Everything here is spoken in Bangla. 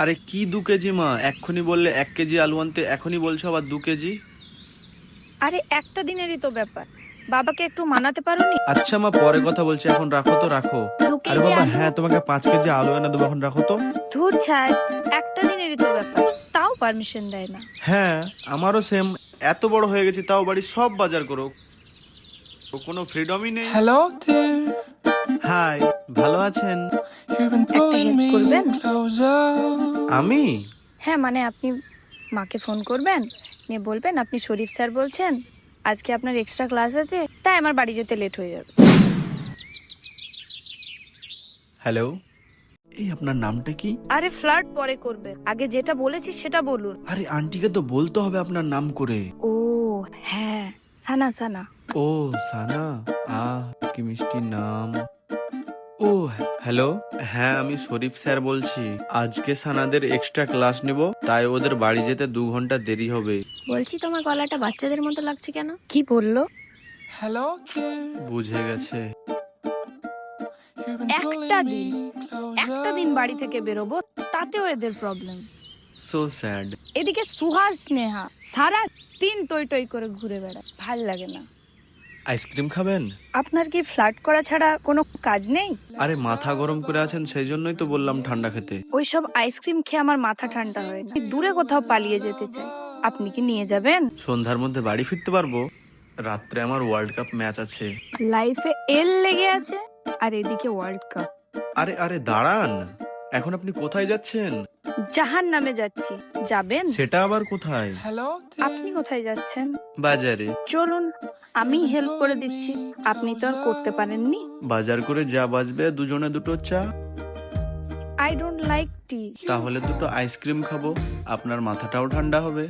আরে কি 2 কেজি মা? এক্ষুনি বললে 1 কেজি আলু আনতে, এখনই বলছো আবার 2 কেজি। আরে একটা দিনেরই তো ব্যাপার, বাবাকে একটু মানাতে পারোনি? আচ্ছা মা, পরে কথা বলছি, এখন রাখো তো, রাখো। দু আরে কেজি বাবা আলু? হ্যাঁ, তোমাকে 5 কেজি আলু এনে দেবো, এখন রাখো তো। ধুর ছাই, একটা দিনেরই তো ব্যাপার, তাও পারমিশন দেয় না। হ্যাঁ, আমারও সেম। এত বড় হয়ে গেছি তাও বাড়ির সব বাজার করো, কোনো ফ্রিডমই নেই। Hello dear, হাই, ভালো আছেন? you've been একটা pulling হেল্প me করবেন? closer. আমি? হ্যাঁ মানে আপনি মাকে ফোন করবেন, নিয়ে বলবেন আপনি শরীফ স্যার বলছেন, আজকে আপনার এক্সট্রা ক্লাস আছে, তাই আমার বাড়ি যেতে লেট হয়ে যাবে। হ্যালো, এই আপনার নামটা কি? আরে ফ্লার্ট পরে করবেন, আগে যেটা বলেছি সেটা বলুন। আরে আন্টিকে তো বলতে হবে আপনার নাম করে। ও হ্যাঁ, সানা সানা। ও সানা, আহ কি মিষ্টি নাম। ও হ্যালো, হ্যাঁ আমি শরীফ স্যার বলছি। আজকে সানাদের এক্সট্রা ক্লাস নিব, তাই ওদের বাড়ি যেতে 2 ঘন্টা দেরি হবে। বলছি তোমার গলাটা বাচ্চাদের মতো লাগছে কেন? কি বললো? Hello dear, বুঝে গেছে। you've been একটা pulling দিন, me একটা দিন closer. বাড়ি থেকে বেরোবো, তাতেও এদের প্রবলেম। So sad. এদিকে সুহার স্নেহা সারা দিন টই টই করে ঘুরে বেড়ায়, ভাল লাগে না। আইসক্রিম খাবেন? আপনার কি ফ্লার্ট করা ছাড়া কোনো কাজ নেই? আরে মাথা গরম করে আছেন, সেই জন্যই তো বললাম ঠান্ডা খেতে। ওইসব আইসক্রিম খেয়ে আমার মাথা ঠান্ডা হয় না, আমি দূরে কোথাও পালিয়ে যেতে চাই, আপনি কি নিয়ে যাবেন? সন্ধ্যার মধ্যে বাড়ি ফিরতে পারবো? রাত্রে আমার ওয়ার্ল্ড কাপ ম্যাচ আছে। লাইফে এল লেগে আছে, আর এদিকে ওয়ার্ল্ড কাপ। আরে আরে দাঁড়ান, এখন আপনি কোথায় যাচ্ছেন? জাহান নামে যাচ্ছি, যাবেন? সেটা আবার কোথায়? Hello dear, আপনি কোথায় যাচ্ছেন? বাজারে। চলুন, আমি হেল্প করে দিচ্ছি, আপনি তো আর করতে পারেননি। বাজার করে যা বাজবে, দুজনে দুটো চা। I don't like tea. তাহলে দুটো আইসক্রিম খাবো, আপনার মাথাটাও ঠান্ডা হবে।